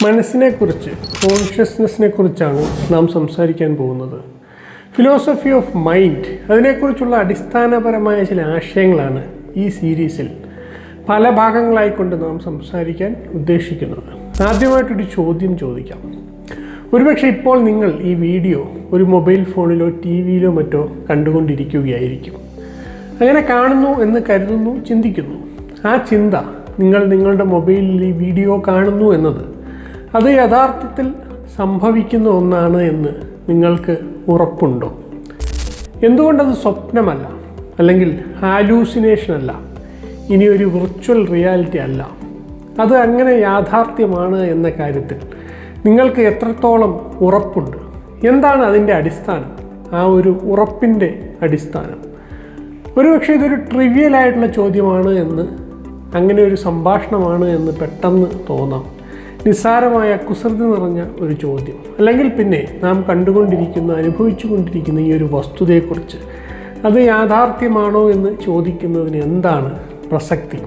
മനസ്സിനെക്കുറിച്ച്, കോൺഷ്യസ്നെസ്സിനെ കുറിച്ചാണ് നാം സംസാരിക്കാൻ പോകുന്നത്. ഫിലോസഫി ഓഫ് മൈൻഡ്, അതിനെക്കുറിച്ചുള്ള അടിസ്ഥാനപരമായ ചില ആശയങ്ങളാണ് ഈ സീരീസിൽ പല ഭാഗങ്ങളായിക്കൊണ്ട് നാം സംസാരിക്കാൻ ഉദ്ദേശിക്കുന്നത്. ആദ്യമായിട്ടൊരു ചോദ്യം ചോദിക്കാം. ഒരുപക്ഷെ ഇപ്പോൾ നിങ്ങൾ ഈ വീഡിയോ ഒരു മൊബൈൽ ഫോണിലോ ടി വിയിലോ മറ്റോ കണ്ടുകൊണ്ടിരിക്കുകയായിരിക്കും. അങ്ങനെ കാണുന്നു എന്ന് കരുതുന്നു, ചിന്തിക്കുന്നു. ആ ചിന്ത, നിങ്ങൾ നിങ്ങളുടെ മൊബൈലിൽ ഈ വീഡിയോ കാണുന്നു എന്നത് അത് യഥാർത്ഥത്തിൽ സംഭവിക്കുന്ന ഒന്നാണ് എന്ന് നിങ്ങൾക്ക് ഉറപ്പുണ്ടോ? എന്തുകൊണ്ടത് സ്വപ്നമല്ല, അല്ലെങ്കിൽ ഹാലൂസിനേഷൻ അല്ല, ഇനി ഒരു വിർച്വൽ റിയാലിറ്റി അല്ല, അത് അങ്ങനെ യാഥാർത്ഥ്യമാണ് എന്ന കാര്യത്തിൽ നിങ്ങൾക്ക് എത്രത്തോളം ഉറപ്പുണ്ട്? എന്താണ് അതിൻ്റെ അടിസ്ഥാനം, ആ ഒരു ഉറപ്പിൻ്റെ അടിസ്ഥാനം? ഒരുപക്ഷെ ഇതൊരു ട്രിവിയലായിട്ടുള്ള ചോദ്യമാണ് എന്ന്, അങ്ങനെ ഒരു സംഭാഷണമാണ് എന്ന് പെട്ടെന്ന് തോന്നാം. നിസ്സാരമായ കുസൃതി നിറഞ്ഞ ഒരു ചോദ്യം. അല്ലെങ്കിൽ പിന്നെ നാം കണ്ടുകൊണ്ടിരിക്കുന്ന, അനുഭവിച്ചു കൊണ്ടിരിക്കുന്ന ഈ ഒരു വസ്തുതയെക്കുറിച്ച് അത് യാഥാർത്ഥ്യമാണോ എന്ന് ചോദിക്കുന്നതിന് എന്താണ് പ്രസക്തി?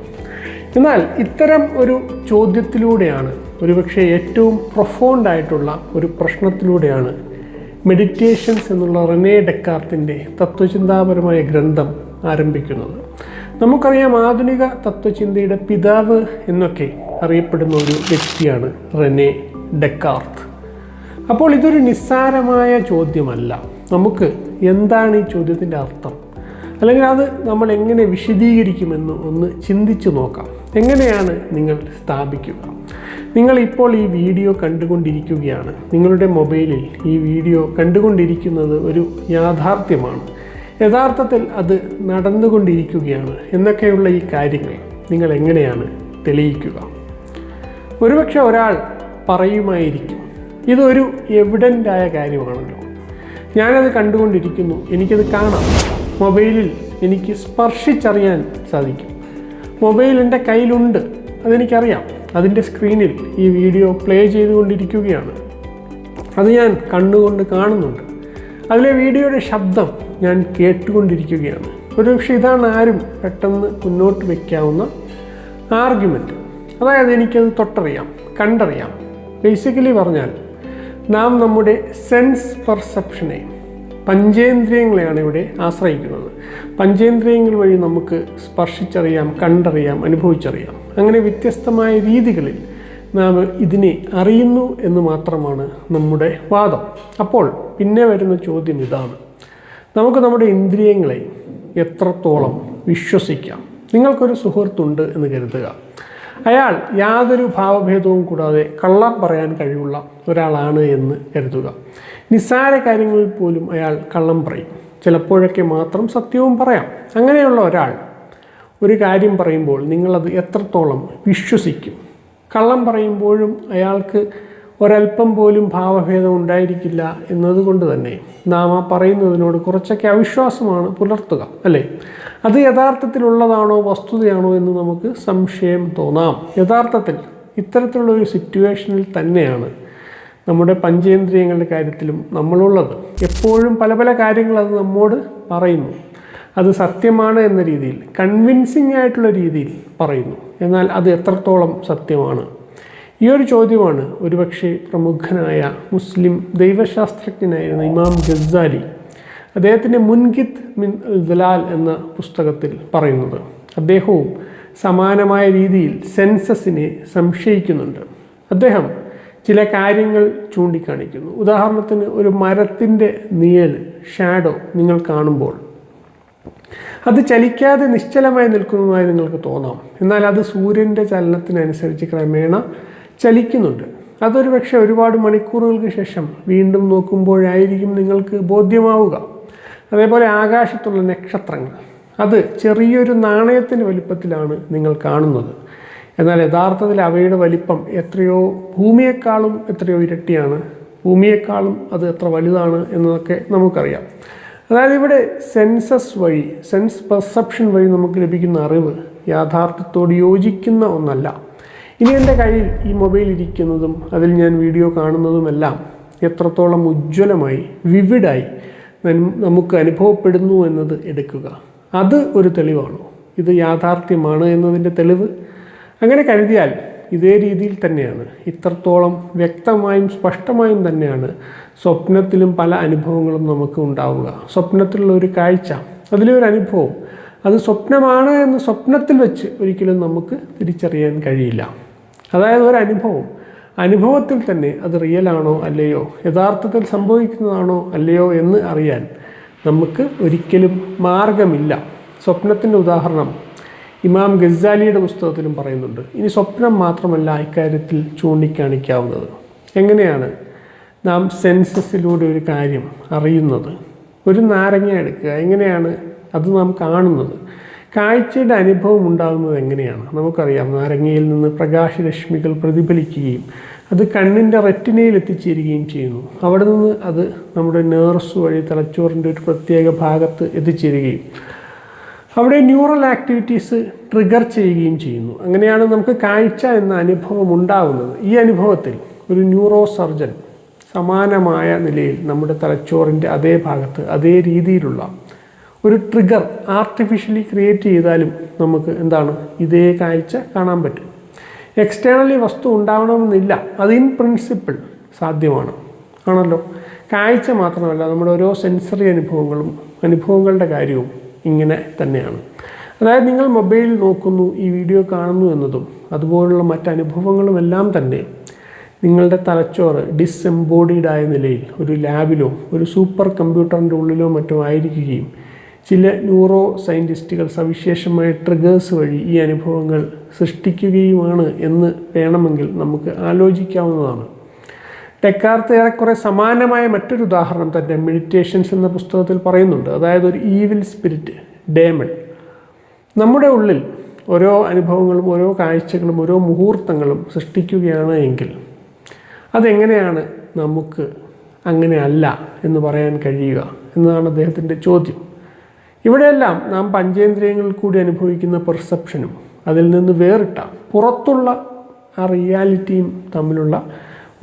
എന്നാൽ ഇത്തരം ഒരു ചോദ്യത്തിലൂടെയാണ്, ഒരുപക്ഷെ ഏറ്റവും പ്രൊഫൗണ്ടായിട്ടുള്ള ഒരു പ്രശ്നത്തിലൂടെയാണ് മെഡിറ്റേഷൻസ് എന്നുള്ള റെനെ ഡെക്കാർത്തിൻ്റെ തത്വചിന്താപരമായ ഗ്രന്ഥം ആരംഭിക്കുന്നത്. നമുക്കറിയാം, ആധുനിക തത്വചിന്തയുടെ പിതാവ് എന്നൊക്കെ അറിയപ്പെടുന്ന ഒരു വ്യക്തിയാണ് റെനെ ഡെക്കാർത്ത്. അപ്പോൾ ഇതൊരു നിസ്സാരമായ ചോദ്യമല്ല. നമുക്ക് എന്താണ് ഈ ചോദ്യത്തിൻ്റെ അർത്ഥം, അല്ലെങ്കിൽ അത് നമ്മൾ എങ്ങനെ വിശദീകരിക്കുമെന്ന് ഒന്ന് ചിന്തിച്ചു നോക്കാം. എങ്ങനെയാണ് നിങ്ങൾ സ്ഥാപിക്കുക? നിങ്ങൾ ഇപ്പോൾ ഈ വീഡിയോ കണ്ടുകൊണ്ടിരിക്കുകയാണ്. നിങ്ങളുടെ മൊബൈലിൽ ഈ വീഡിയോ കണ്ടുകൊണ്ടിരിക്കുന്നത് ഒരു യാഥാർത്ഥ്യമാണ്. യഥാർത്ഥത്തിൽ അത് നടന്നുകൊണ്ടിരിക്കുകയാണ് എന്നൊക്കെയുള്ള ഈ കാര്യങ്ങൾ നിങ്ങൾ എങ്ങനെയാണ് തെളിയിക്കുക? ഒരുപക്ഷെ ഒരാൾ പറയുമായിരിക്കും, ഇതൊരു എവിഡൻ്റായ കാര്യമാണല്ലോ, ഞാനത് കണ്ടുകൊണ്ടിരിക്കുന്നു, എനിക്കത് കാണാം, മൊബൈലിൽ എനിക്ക് സ്പർശിച്ചറിയാൻ സാധിക്കും, മൊബൈൽ എൻ്റെ കയ്യിലുണ്ട്, അതെനിക്കറിയാം, അതിൻ്റെ സ്ക്രീനിൽ ഈ വീഡിയോ പ്ലേ ചെയ്തുകൊണ്ടിരിക്കുകയാണ്, അത് ഞാൻ കണ്ണുകൊണ്ട് കാണുന്നുണ്ട്, അതിലെ വീഡിയോയുടെ ശബ്ദം ഞാൻ കേട്ടുകൊണ്ടിരിക്കുകയാണ്. ഒരുപക്ഷെ ഇതാണ് ആരും പെട്ടെന്ന് മുന്നോട്ട് വയ്ക്കാവുന്ന ആർഗ്യുമെൻറ്റ്. അതായത് എനിക്കത് തൊട്ടറിയാം, കണ്ടറിയാം. ബേസിക്കലി പറഞ്ഞാൽ നാം നമ്മുടെ സെൻസ് പെർസെപ്ഷനെ, പഞ്ചേന്ദ്രിയങ്ങളെയാണ് ഇവിടെ ആശ്രയിക്കുന്നത്. പഞ്ചേന്ദ്രിയങ്ങൾ വഴി നമുക്ക് സ്പർശിച്ചറിയാം, കണ്ടറിയാം, അനുഭവിച്ചറിയാം. അങ്ങനെ വ്യത്യസ്തമായ രീതികളിൽ നാം ഇതിനെ അറിയുന്നു എന്ന് മാത്രമാണ് നമ്മുടെ വാദം. അപ്പോൾ പിന്നെ വരുന്ന ചോദ്യം ഇതാണ്: നമുക്ക് നമ്മുടെ ഇന്ദ്രിയങ്ങളെ എത്രത്തോളം വിശ്വസിക്കാം? നിങ്ങൾക്കൊരു സുഹൃത്തുണ്ട് എന്ന് കരുതുക. അയാൾ യാതൊരു ഭാവഭേദവും കൂടാതെ കള്ളം പറയാൻ കഴിവുള്ള ഒരാളാണ് എന്ന് കരുതുക. നിസ്സാര കാര്യങ്ങളിൽ പോലും അയാൾ കള്ളം പറയും, ചിലപ്പോഴൊക്കെ മാത്രം സത്യവും പറയാം. അങ്ങനെയുള്ള ഒരാൾ ഒരു കാര്യം പറയുമ്പോൾ നിങ്ങളത് എത്രത്തോളം വിശ്വസിക്കും? കള്ളം പറയുമ്പോഴും അയാൾക്ക് ഒരല്പം പോലും ഭാവഭേദം ഉണ്ടായിരിക്കില്ല എന്നതുകൊണ്ട് തന്നെ നാം ആ പറയുന്നതിനോട് കുറച്ചൊക്കെ അവിശ്വാസമാണ് പുലർത്തുക, അല്ലേ? അത് യഥാർത്ഥത്തിലുള്ളതാണോ, വസ്തുതയാണോ എന്ന് നമുക്ക് സംശയം തോന്നാം. യഥാർത്ഥത്തിൽ ഇത്തരത്തിലുള്ള ഒരു സിറ്റുവേഷനിൽ തന്നെയാണ് നമ്മുടെ പഞ്ചേന്ദ്രിയങ്ങളുടെ കാര്യത്തിലും നമ്മളുള്ളത്. എപ്പോഴും പല പല കാര്യങ്ങൾ അത് നമ്മോട് പറയുന്നു. അത് സത്യമാണ് എന്ന രീതിയിൽ, കൺവിൻസിങ് ആയിട്ടുള്ള രീതിയിൽ പറയുന്നു. എന്നാൽ അത് എത്രത്തോളം സത്യമാണ്? ഈ ഒരു ചോദ്യമാണ് ഒരുപക്ഷെ പ്രമുഖനായ മുസ്ലിം ദൈവശാസ്ത്രജ്ഞനായിരുന്ന ഇമാം ഗസാലി അദ്ദേഹത്തിൻ്റെ മുൻകിത്ത് മിൻ ദലാൽ എന്ന പുസ്തകത്തിൽ പറയുന്നത്. അദ്ദേഹവും സമാനമായ രീതിയിൽ സെൻസസിനെ സംശയിക്കുന്നുണ്ട്. അദ്ദേഹം ചില കാര്യങ്ങൾ ചൂണ്ടിക്കാണിക്കുന്നു. ഉദാഹരണത്തിന്, ഒരു മരത്തിൻ്റെ നിഴൽ, ഷാഡോ നിങ്ങൾ കാണുമ്പോൾ അത് ചലിക്കാതെ നിശ്ചലമായി നിൽക്കുന്നതായി നിങ്ങൾക്ക് തോന്നാം. എന്നാൽ അത് സൂര്യൻ്റെ ചലനത്തിനനുസരിച്ച് ക്രമേണ ചലിക്കുന്നുണ്ട്. അതൊരു പക്ഷേ ഒരുപാട് മണിക്കൂറുകൾക്ക് ശേഷം വീണ്ടും നോക്കുമ്പോഴായിരിക്കും നിങ്ങൾക്ക് ബോധ്യമാവുക. അതേപോലെ ആകാശത്തുള്ള നക്ഷത്രങ്ങൾ, അത് ചെറിയൊരു നാണയത്തിൻ്റെ വലിപ്പത്തിലാണ് നിങ്ങൾ കാണുന്നത്. എന്നാൽ യഥാർത്ഥത്തിൽ അവയുടെ വലിപ്പം ഭൂമിയെക്കാളും എത്രയോ ഇരട്ടിയാണ്. ഭൂമിയെക്കാളും അത് എത്ര വലുതാണ് എന്നതൊക്കെ നമുക്കറിയാം. അതായത് ഇവിടെ സെൻസസ് വഴി, സെൻസ് പെർസെപ്ഷൻ വഴി നമുക്ക് ലഭിക്കുന്ന അറിവ് യാഥാർത്ഥ്യത്തോട് യോജിക്കുന്ന ഒന്നല്ല. ഇനി എൻ്റെ കയ്യിൽ ഈ മൊബൈൽ ഇരിക്കുന്നതും അതിൽ ഞാൻ വീഡിയോ കാണുന്നതുമെല്ലാം എത്രത്തോളം ഉജ്ജ്വലമായി, വിവിഡായി നമുക്ക് അനുഭവപ്പെടുന്നു എന്നത് എടുക്കുക. അത് ഒരു തെളിവാണോ? ഇത് യാഥാർത്ഥ്യമാണ് എന്നതിൻ്റെ തെളിവ്? അങ്ങനെ കരുതിയാൽ ഇതേ രീതിയിൽ തന്നെയാണ്, ഇത്രത്തോളം വ്യക്തമായും സ്പഷ്ടമായും തന്നെയാണ് സ്വപ്നത്തിലും പല അനുഭവങ്ങളും നമുക്ക് ഉണ്ടാവുക. സ്വപ്നത്തിലുള്ള ഒരു കാഴ്ച, അതിലൊരു അനുഭവം, അത് സ്വപ്നമാണ് എന്ന് സ്വപ്നത്തിൽ വെച്ച് ഒരിക്കലും നമുക്ക് തിരിച്ചറിയാൻ കഴിയില്ല. അതായത് ഒരു അനുഭവത്തിൽ തന്നെ അത് റിയലാണോ അല്ലയോ, യഥാർത്ഥത്തിൽ സംഭവിക്കുന്നതാണോ അല്ലയോ എന്ന് അറിയാൻ നമുക്ക് ഒരിക്കലും മാർഗമില്ല. സ്വപ്നത്തിൻ്റെ ഉദാഹരണം ഇമാം ഗസാലിയുടെ പുസ്തകത്തിലും പറയുന്നുണ്ട്. ഇനി സ്വപ്നം മാത്രമല്ല ഇക്കാര്യത്തിൽ ചൂണ്ടിക്കാണിക്കാവുന്നത്. എങ്ങനെയാണ് നാം സെൻസസിലൂടെ ഒരു കാര്യം അറിയുന്നത്? ഒരു നാരങ്ങ എടുക്കുക, എങ്ങനെയാണ് അത് നാം കാണുന്നത്? കാഴ്ചയുടെ അനുഭവം ഉണ്ടാകുന്നത് എങ്ങനെയാണ്? നമുക്കറിയാം, നാരങ്ങയിൽ നിന്ന് പ്രകാശരശ്മികൾ പ്രതിഫലിക്കുകയും അത് കണ്ണിൻ്റെ റെറ്റിനയിൽ എത്തിച്ചേരുകയും ചെയ്യുന്നു. അവിടെ നിന്ന് അത് നമ്മുടെ നേർസ് വഴി തലച്ചോറിൻ്റെ ഒരു പ്രത്യേക ഭാഗത്ത് എത്തിച്ചേരുകയും അവിടെ ന്യൂറൽ ആക്ടിവിറ്റീസ് ട്രിഗർ ചെയ്യുകയും ചെയ്യുന്നു. അങ്ങനെയാണ് നമുക്ക് കാഴ്ച എന്ന അനുഭവം ഉണ്ടാകുന്നത്. ഈ അനുഭവത്തിൽ ഒരു ന്യൂറോ സർജൻ സമാനമായ നിലയിൽ നമ്മുടെ തലച്ചോറിൻ്റെ അതേ ഭാഗത്ത് അതേ രീതിയിലുള്ള ഒരു ട്രിഗർ ആർട്ടിഫിഷ്യലി ക്രിയേറ്റ് ചെയ്താലും നമുക്ക് എന്താണ് ഇതേ കാഴ്ച കാണാൻ പറ്റും. എക്സ്റ്റേണലി വസ്തു ഉണ്ടാവണമെന്നില്ല, അത് ഇൻ പ്രിൻസിപ്പിൾ സാധ്യമാണ്, ആണല്ലോ. കാഴ്ച മാത്രമല്ല, നമ്മുടെ ഓരോ സെൻസറി അനുഭവങ്ങളുടെ കാര്യവും ഇങ്ങനെ തന്നെയാണ്. അതായത് നിങ്ങൾ മൊബൈൽ നോക്കുന്നു, ഈ വീഡിയോ കാണുന്നു എന്നതും അതുപോലുള്ള മറ്റനുഭവങ്ങളും എല്ലാം തന്നെ നിങ്ങളുടെ തലച്ചോറ് ഡിസെംബോഡീഡായ നിലയിൽ ഒരു ലാബിലോ ഒരു സൂപ്പർ കമ്പ്യൂട്ടറിൻ്റെ ഉള്ളിലോ മറ്റോ ആയിരിക്കുകയും ചില ന്യൂറോ സയൻറ്റിസ്റ്റുകൾ സവിശേഷമായ ട്രിഗേഴ്സ് വഴി ഈ അനുഭവങ്ങൾ സൃഷ്ടിക്കുകയുമാണ് എന്ന് വേണമെങ്കിൽ നമുക്ക് ആലോചിക്കാവുന്നതാണ്. ഡെക്കാർത്ത് ഏറെക്കുറെ സമാനമായ മറ്റൊരു ഉദാഹരണം തൻ്റെ മെഡിറ്റേഷൻസ് എന്ന പുസ്തകത്തിൽ പറയുന്നുണ്ട്. അതായത് ഒരു ഈവിൽ സ്പിരിറ്റ്, ഡേമൺ, നമ്മുടെ ഉള്ളിൽ ഓരോ അനുഭവങ്ങളും ഓരോ കാഴ്ചകളും ഓരോ മുഹൂർത്തങ്ങളും സൃഷ്ടിക്കുകയാണ് എങ്കിൽ അതെങ്ങനെയാണ് നമുക്ക് അങ്ങനെയല്ല എന്ന് പറയാൻ കഴിയുക എന്നതാണ് അദ്ദേഹത്തിൻ്റെ ചോദ്യം. ഇവിടെയെല്ലാം നാം പഞ്ചേന്ദ്രിയങ്ങളിൽ കൂടി അനുഭവിക്കുന്ന പെർസെപ്ഷനും അതിൽ നിന്ന് വേറിട്ട പുറത്തുള്ള ആ റിയാലിറ്റിയും തമ്മിലുള്ള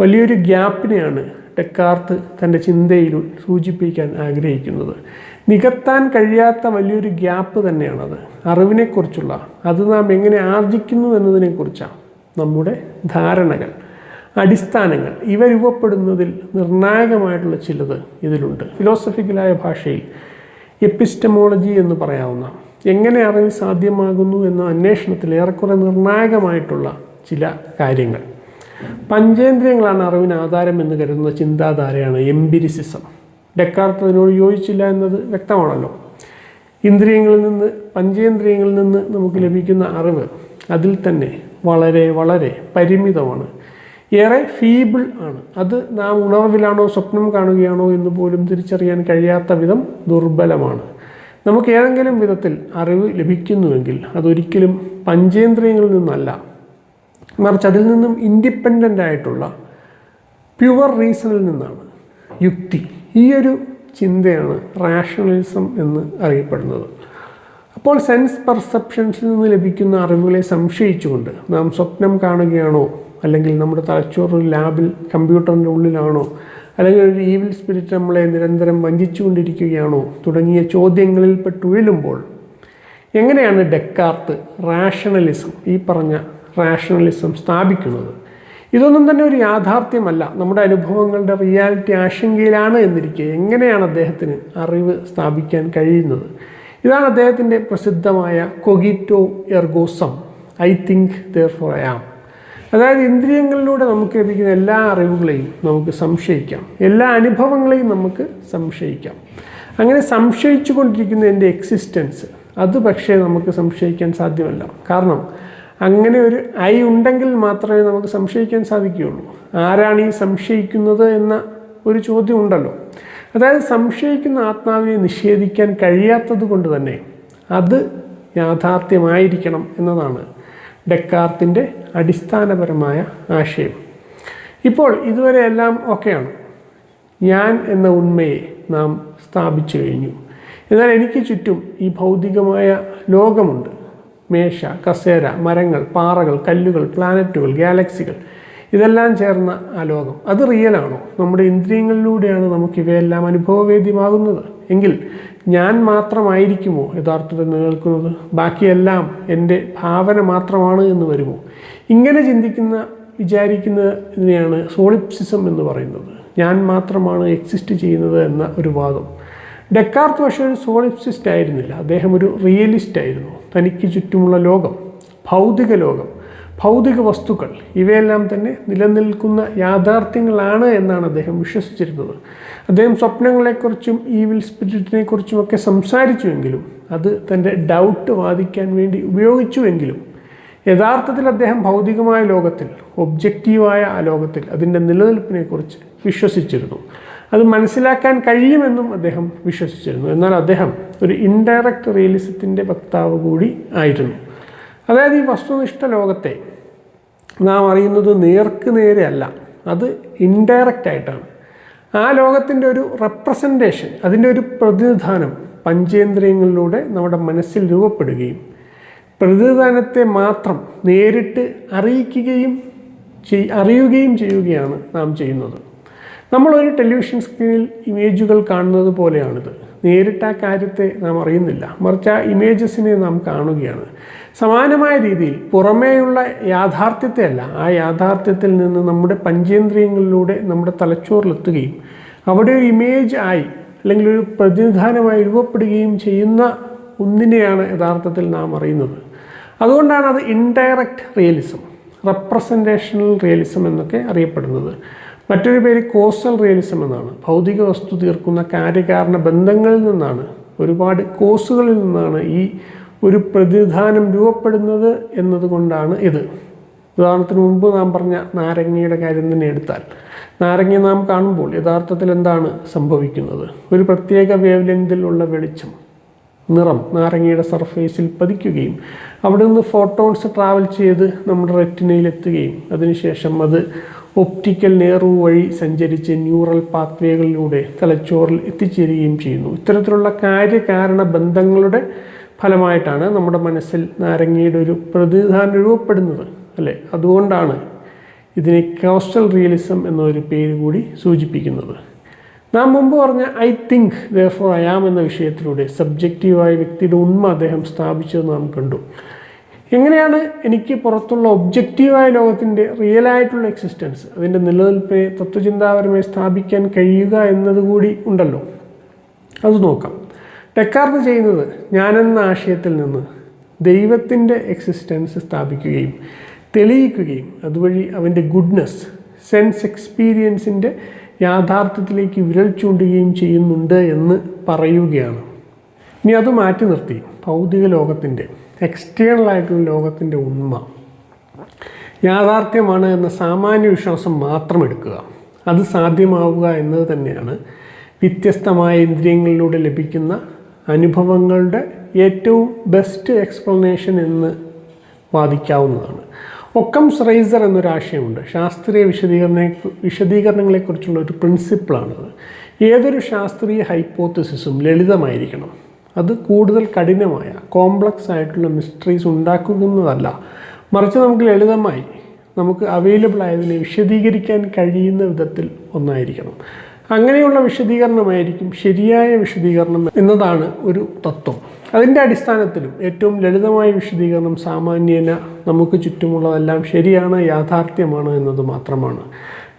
വലിയൊരു ഗ്യാപ്പിനെയാണ് ഡെക്കാർത്ത് തൻ്റെ ചിന്തയിൽ സൂചിപ്പിക്കാൻ ആഗ്രഹിക്കുന്നത്. നികത്താൻ കഴിയാത്ത വലിയൊരു ഗ്യാപ്പ് തന്നെയാണത്. അറിവിനെക്കുറിച്ചുള്ള, അത് നാം എങ്ങനെ ആർജിക്കുന്നു എന്നതിനെക്കുറിച്ചാണ് നമ്മുടെ ധാരണകൾ, അടിസ്ഥാനങ്ങൾ. ഇവ രൂപപ്പെടുന്നതിൽ നിർണായകമായിട്ടുള്ള ചിലത് ഇതിലുണ്ട്. ഫിലോസഫിക്കലായ ഭാഷയിൽ എപ്പിസ്റ്റമോളജി എന്ന് പറയാവുന്ന എങ്ങനെ അറിവ് സാധ്യമാകുന്നു എന്ന അന്വേഷണത്തിൽ ഏറെക്കുറെ നിർണായകമായിട്ടുള്ള ചില കാര്യങ്ങൾ. പഞ്ചേന്ദ്രിയങ്ങളാണ് അറിവിന് ആധാരം എന്ന് കരുതുന്ന ചിന്താധാരയാണ് എംപിരിസിസം. ഡെക്കാർത്ത് അതിനോട് യോജിച്ചില്ല എന്നത് വ്യക്തമാണല്ലോ. പഞ്ചേന്ദ്രിയങ്ങളിൽ നിന്ന് നമുക്ക് ലഭിക്കുന്ന അറിവ് അതിൽ തന്നെ വളരെ വളരെ പരിമിതമാണ്, ഏറെ ഫീബിൾ ആണ്. അത് നാം ഉണർവിലാണോ സ്വപ്നം കാണുകയാണോ എന്ന് പോലും തിരിച്ചറിയാൻ കഴിയാത്ത വിധം ദുർബലമാണ്. നമുക്ക് ഏതെങ്കിലും വിധത്തിൽ അറിവ് ലഭിക്കുന്നുവെങ്കിൽ അതൊരിക്കലും പഞ്ചേന്ദ്രിയങ്ങളിൽ നിന്നല്ല, മറിച്ച് അതിൽ നിന്നും ഇൻഡിപെൻഡൻ്റ് ആയിട്ടുള്ള പ്യുവർ റീസണിൽ നിന്നാണ്, യുക്തി. ഈ ഒരു ചിന്തയാണ് റാഷണലിസം എന്ന് അറിയപ്പെടുന്നത്. അപ്പോൾ സെൻസ് പെർസെപ്ഷൻസിൽ നിന്ന് ലഭിക്കുന്ന അറിവുകളെ സംശയിച്ചുകൊണ്ട് നാം സ്വപ്നം കാണുകയാണോ, അല്ലെങ്കിൽ നമ്മുടെ തലച്ചോറ് ലാബിൽ കമ്പ്യൂട്ടറിൻ്റെ ഉള്ളിലാണോ, അല്ലെങ്കിൽ ഒരു ഈവിൽ സ്പിരിറ്റ് നമ്മളെ നിരന്തരം വഞ്ചിച്ചുകൊണ്ടിരിക്കുകയാണോ തുടങ്ങിയ ചോദ്യങ്ങളിൽ പെട്ടുഴലുമ്പോൾ എങ്ങനെയാണ് ഡെക്കാർത്ത് റാഷണലിസം, ഈ പറഞ്ഞ റാഷണലിസം സ്ഥാപിക്കുന്നത്? ഇതൊന്നും തന്നെ ഒരു യാഥാർത്ഥ്യമല്ല, നമ്മുടെ അനുഭവങ്ങളുടെ റിയാലിറ്റി ആശങ്കയിലാണ് എന്നിരിക്കെ എങ്ങനെയാണ് അദ്ദേഹത്തിന് അറിവ് സ്ഥാപിക്കാൻ കഴിയുന്നത്? ഇതാണ് അദ്ദേഹത്തിൻ്റെ പ്രസിദ്ധമായ കൊഗിറ്റോ എർഗോ സം, I think therefore I am. അതായത് ഇന്ദ്രിയങ്ങളിലൂടെ നമുക്ക് ലഭിക്കുന്ന എല്ലാ അറിവുകളെയും നമുക്ക് സംശയിക്കാം, എല്ലാ അനുഭവങ്ങളെയും നമുക്ക് സംശയിക്കാം. അങ്ങനെ സംശയിച്ചു കൊണ്ടിരിക്കുന്ന എൻ്റെ എക്സിസ്റ്റൻസ്, അത് പക്ഷേ നമുക്ക് സംശയിക്കാൻ സാധ്യമല്ല. കാരണം അങ്ങനെ ഒരു ഐ ഉണ്ടെങ്കിൽ മാത്രമേ നമുക്ക് സംശയിക്കാൻ സാധിക്കുകയുള്ളൂ. ആരാണ് ഈ സംശയിക്കുന്നത് എന്ന ഒരു ചോദ്യം ഉണ്ടല്ലോ. അതായത് സംശയിക്കുന്ന ആത്മാവിനെ നിഷേധിക്കാൻ കഴിയാത്തത് കൊണ്ട് തന്നെ അത് യാഥാർത്ഥ്യമായിരിക്കണം എന്നതാണ് ഡെക്കാർത്തിൻ്റെ അടിസ്ഥാനപരമായ ആശയം. ഇപ്പോൾ ഇതുവരെ എല്ലാം ഓക്കെയാണ്. ഞാൻ എന്ന ഉണ്മയെ നാം സ്ഥാപിച്ചു കഴിഞ്ഞു. എന്നാൽ എനിക്ക് ചുറ്റും ഈ ഭൗതികമായ ലോകമുണ്ട്. മേശ, കസേര, മരങ്ങൾ, പാറകൾ, കല്ലുകൾ, പ്ലാനറ്റുകൾ, ഗാലക്സികൾ, ഇതെല്ലാം ചേർന്ന ആ ലോകം, അത് റിയലാണോ? നമ്മുടെ ഇന്ദ്രിയങ്ങളിലൂടെയാണ് നമുക്ക് ഇവയെല്ലാം അനുഭവവേദ്യമാകുന്നത് എങ്കിൽ ഞാൻ മാത്രമായിരിക്കുമോ യഥാർത്ഥത്തിൽ നിലനിൽക്കുന്നത്? ബാക്കിയെല്ലാം എൻ്റെ ഭാവന മാത്രമാണ് എന്ന് വരുമോ? ഇങ്ങനെ വിചാരിക്കുന്നതിനെയാണ് സോളിപ്സിസം എന്ന് പറയുന്നത്. ഞാൻ മാത്രമാണ് എക്സിസ്റ്റ് ചെയ്യുന്നത് എന്ന ഒരു വാദം. ഡെക്കാർത്ത് പക്ഷേ ഒരു സോളിപ്സിസ്റ്റ് ആയിരുന്നില്ല. അദ്ദേഹം ഒരു റിയലിസ്റ്റ് ആയിരുന്നു. തനിക്ക് ചുറ്റുമുള്ള ലോകം, ഭൗതിക ലോകം, ഭൗതിക വസ്തുക്കൾ ഇവയെല്ലാം തന്നെ നിലനിൽക്കുന്ന യാഥാർത്ഥ്യങ്ങളാണ് എന്നാണ് അദ്ദേഹം വിശ്വസിച്ചിരുന്നത്. അദ്ദേഹം സ്വപ്നങ്ങളെക്കുറിച്ചും ഈവിൽ സ്പിരിറ്റിനെക്കുറിച്ചുമൊക്കെ സംസാരിച്ചുവെങ്കിലും അത് തൻ്റെ ഡൗട്ട് വാദിക്കാൻ വേണ്ടി ഉപയോഗിച്ചുവെങ്കിലും യഥാർത്ഥത്തിൽ അദ്ദേഹം ഭൗതികമായ ലോകത്തിൽ, ഒബ്ജക്റ്റീവായ ആ ലോകത്തിൽ അതിൻ്റെ നിലനിൽപ്പിനെക്കുറിച്ച് വിശ്വസിച്ചിരുന്നു. അത് മനസ്സിലാക്കാൻ കഴിയുമെന്നും അദ്ദേഹം വിശ്വസിച്ചിരുന്നു. എന്നാൽ അദ്ദേഹം ഒരു ഇൻഡയറക്റ്റ് റിയലിസത്തിൻ്റെ വക്താവ് കൂടി ആയിരുന്നു. അതായത് ഈ വസ്തുനിഷ്ഠ ലോകത്തെ നാം അറിയുന്നത് നേർക്ക് നേരെയല്ല, അത് ഇൻഡയറക്റ്റ് ആയിട്ടാണ്. ആ ലോകത്തിൻ്റെ ഒരു റെപ്രസെൻറ്റേഷൻ, അതിൻ്റെ ഒരു പ്രതിനിധാനം പഞ്ചേന്ദ്രിയങ്ങളിലൂടെ നമ്മുടെ മനസ്സിൽ രൂപപ്പെടുകയും പ്രതിനിധാനത്തെ മാത്രം നേരിട്ട് അറിയുകയും ചെയ്യുകയാണ് നാം ചെയ്യുന്നത്. നമ്മളൊരു ടെലിവിഷൻ സ്ക്രീനിൽ ഇമേജുകൾ കാണുന്നത് പോലെയാണിത്. നേരിട്ട് ആ കാര്യത്തെ നാം അറിയുന്നില്ല, മറിച്ച് ആ ഇമേജസിനെ നാം കാണുകയാണ്. സമാനമായ രീതിയിൽ പുറമേയുള്ള യാഥാർത്ഥ്യത്തെ അല്ല, ആ യാഥാർത്ഥ്യത്തിൽ നിന്ന് നമ്മുടെ പഞ്ചേന്ദ്രിയങ്ങളിലൂടെ നമ്മുടെ തലച്ചോറിലെത്തുകയും അവിടെ ഒരു ഇമേജ് ആയി അല്ലെങ്കിൽ ഒരു പ്രതിനിധാനമായി രൂപപ്പെടുകയും ചെയ്യുന്ന ഒന്നിനെയാണ് യഥാർത്ഥത്തിൽ നാം അറിയുന്നത്. അതുകൊണ്ടാണ് അത് ഇൻഡയറക്റ്റ് റിയലിസം, റെപ്രസെൻറ്റേഷണൽ റിയലിസം എന്നൊക്കെ അറിയപ്പെടുന്നത്. മറ്റൊരു പേര് കോസൽ റിയലിസം എന്നാണ്. ഭൗതിക വസ്തു തീർക്കുന്ന കാര്യകാരണ ബന്ധങ്ങളിൽ നിന്നാണ്, ഒരുപാട് കോസുകളിൽ നിന്നാണ് ഈ ഒരു പ്രതിനിധാനം രൂപപ്പെടുന്നത് എന്നതുകൊണ്ടാണ് ഇത്. ഉദാഹരണത്തിന് മുമ്പ് നാം പറഞ്ഞ നാരങ്ങയുടെ കാര്യം തന്നെ എടുത്താൽ, നാരങ്ങ നാം കാണുമ്പോൾ യഥാർത്ഥത്തിൽ എന്താണ് സംഭവിക്കുന്നത്? ഒരു പ്രത്യേക വേവ് ലെങ്തിലുള്ള വെളിച്ചം, നിറം നാരങ്ങയുടെ സർഫേസിൽ പതിക്കുകയും അവിടെ നിന്ന് ഫോട്ടോൺസ് ട്രാവൽ ചെയ്ത് നമ്മുടെ റെറ്റിനയിലെത്തുകയും അതിനുശേഷം അത് ഒപ്റ്റിക്കൽ നെർവ് വഴി സഞ്ചരിച്ച് ന്യൂറൽ പാത്വേകളിലൂടെ തലച്ചോറിൽ എത്തിച്ചേരുകയും ചെയ്യുന്നു. ഇത്തരത്തിലുള്ള കാര്യകാരണ ബന്ധങ്ങളുടെ ഫലമായിട്ടാണ് നമ്മുടെ മനസ്സിൽ നാരങ്ങയുടെ ഒരു പ്രതിനിധാനം രൂപപ്പെടുന്നത്, അല്ലേ? അതുകൊണ്ടാണ് ഇതിനെ കോസ്റ്റൽ റിയലിസം എന്നൊരു പേര് കൂടി സൂചിപ്പിക്കുന്നത്. നാം മുമ്പ് പറഞ്ഞ I think therefore I am എന്ന വിഷയത്തിലൂടെ സബ്ജക്റ്റീവായ വ്യക്തിയുടെ ഉണ്മ അദ്ദേഹം സ്ഥാപിച്ചത് നാം കണ്ടു. എങ്ങനെയാണ് എനിക്ക് പുറത്തുള്ള ഒബ്ജക്റ്റീവായ ലോകത്തിൻ്റെ റിയലായിട്ടുള്ള എക്സിസ്റ്റൻസ്, അതിൻ്റെ നിലനിൽപ്പിനെ തത്വചിന്താപരമായി സ്ഥാപിക്കാൻ കഴിയുക എന്നതുകൂടി ഉണ്ടല്ലോ. അത് നോക്കാം. ഡെക്കാർത്ത് ചെയ്യുന്നത് ഞാനെന്ന ആശയത്തിൽ നിന്ന് ദൈവത്തിൻ്റെ എക്സിസ്റ്റൻസ് സ്ഥാപിക്കുകയും തെളിയിക്കുകയും അതുവഴി അവൻ്റെ ഗുഡ്നെസ്, സെൻസ് എക്സ്പീരിയൻസിൻ്റെ യാഥാർത്ഥ്യത്തിലേക്ക് വിരൽ ചൂണ്ടുകയും ചെയ്യുന്നുണ്ട് എന്ന് പറയുകയാണ്. ഇനി അത് മാറ്റി നിർത്തി ഭൗതിക ലോകത്തിൻ്റെ, എക്സ്റ്റേണൽ ആയിട്ടുള്ള ലോകത്തിൻ്റെ ഉണ്മ യാഥാർത്ഥ്യമാണ് എന്ന സാമാന്യ വിശ്വാസം മാത്രം എടുക്കുക. അത് സാധ്യമാവുക എന്നത് തന്നെയാണ് വ്യത്യസ്തമായ ഇന്ദ്രിയങ്ങളിലൂടെ ലഭിക്കുന്ന അനുഭവങ്ങളുടെ ഏറ്റവും ബെസ്റ്റ് എക്സ്പ്ലനേഷൻ എന്ന് വാദിക്കാവുന്നതാണ്. ഒക്കംസ് റൈസർ എന്നൊരാശയമുണ്ട്. ശാസ്ത്രീയ വിശദീകരണങ്ങളെക്കുറിച്ചുള്ള ഒരു പ്രിൻസിപ്പിളാണത്. ഏതൊരു ശാസ്ത്രീയ ഹൈപ്പോത്തസിസും ലളിതമായിരിക്കണം. അത് കൂടുതൽ കഠിനമായ കോംപ്ലക്സ് ആയിട്ടുള്ള മിസ്റ്ററീസ് ഉണ്ടാക്കുന്നതല്ല, മറിച്ച് നമുക്ക് ലളിതമായി നമുക്ക് അവൈലബിൾ ആയതിനെ വിശദീകരിക്കാൻ കഴിയുന്ന വിധത്തിൽ ഒന്നായിരിക്കണം. അങ്ങനെയുള്ള വിശദീകരണമായിരിക്കും ശരിയായ വിശദീകരണം എന്നതാണ് ഒരു തത്വം. അതിൻ്റെ അടിസ്ഥാനത്തിലും ഏറ്റവും ലളിതമായ വിശദീകരണം സാമാന്യേന നമുക്ക് ചുറ്റുമുള്ളതെല്ലാം ശരിയാണ്, യാഥാർത്ഥ്യമാണ് എന്നത് മാത്രമാണ്.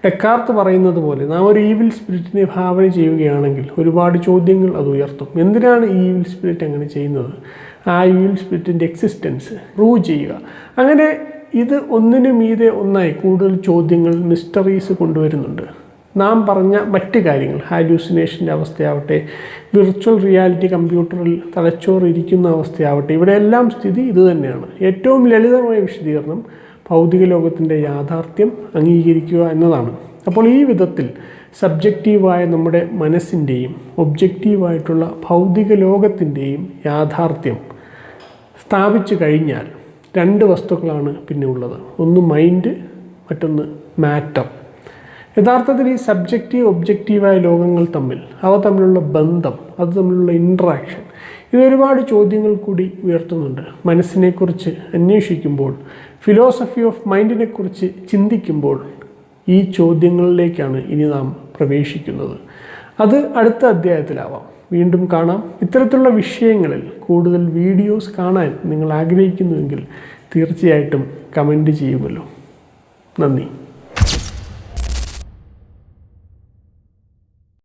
ഡെക്കാർത്ത് പറയുന്നത് പോലെ നാം ഒരു ഈവിൽ സ്പിരിറ്റിനെ ഭാവന ചെയ്യുകയാണെങ്കിൽ ഒരുപാട് ചോദ്യങ്ങൾ അത് ഉയർത്തും. എന്തിനാണ് ഈ ഈവിൽ സ്പിരിറ്റ് അങ്ങനെ ചെയ്യുന്നത്? ആ ഈവിൽ സ്പിരിറ്റിൻ്റെ എക്സിസ്റ്റൻസ് പ്രൂവ് ചെയ്യുക. അങ്ങനെ ഇത് ഒന്നിനു മീതെ ഒന്നായി കൂടുതൽ ചോദ്യങ്ങൾ, മിസ്റ്ററീസ് കൊണ്ടുവരുന്നുണ്ട്. നാം പറഞ്ഞ മറ്റ് കാര്യങ്ങൾ, ഹാലൂസിനേഷൻ്റെ അവസ്ഥയാവട്ടെ, വിർച്വൽ റിയാലിറ്റി കമ്പ്യൂട്ടറിൽ തലച്ചോറ് ഇരിക്കുന്ന അവസ്ഥയാവട്ടെ, ഇവിടെയെല്ലാം സ്ഥിതി ഇത് തന്നെയാണ്. ഏറ്റവും ലളിതമായ വിശദീകരണം ഭൗതിക ലോകത്തിൻ്റെ യാഥാർത്ഥ്യം അംഗീകരിക്കുക എന്നതാണ്. അപ്പോൾ ഈ വിധത്തിൽ സബ്ജക്റ്റീവായ നമ്മുടെ മനസ്സിൻ്റെയും ഒബ്ജക്റ്റീവായിട്ടുള്ള ഭൗതിക ലോകത്തിൻ്റെയും യാഥാർത്ഥ്യം സ്ഥാപിച്ചു കഴിഞ്ഞാൽ രണ്ട് വസ്തുക്കളാണ് പിന്നെ ഉള്ളത്. ഒന്ന് മൈൻഡ്, മറ്റൊന്ന് മാറ്റർ. യഥാർത്ഥത്തിൽ ഈ സബ്ജക്റ്റീവ് ഒബ്ജക്റ്റീവായ ലോകങ്ങൾ തമ്മിൽ, അവ തമ്മിലുള്ള ബന്ധം, അത് തമ്മിലുള്ള ഇൻട്രാക്ഷൻ, ഇതൊരുപാട് ചോദ്യങ്ങൾ കൂടി ഉയർത്തുന്നുണ്ട്. മനസ്സിനെക്കുറിച്ച് അന്വേഷിക്കുമ്പോൾ, ഫിലോസഫി ഓഫ് മൈൻഡിനെക്കുറിച്ച് ചിന്തിക്കുമ്പോൾ ഈ ചോദ്യങ്ങളിലേക്കാണ് ഇനി നാം പ്രവേശിക്കുന്നത്. അത് അടുത്ത അധ്യായത്തിലാവാം. വീണ്ടും കാണാം. ഇത്തരത്തിലുള്ള വിഷയങ്ങളിൽ കൂടുതൽ വീഡിയോസ് കാണാൻ നിങ്ങൾ ആഗ്രഹിക്കുന്നുവെങ്കിൽ തീർച്ചയായിട്ടും കമൻറ്റ് ചെയ്യുമല്ലോ. നന്ദി.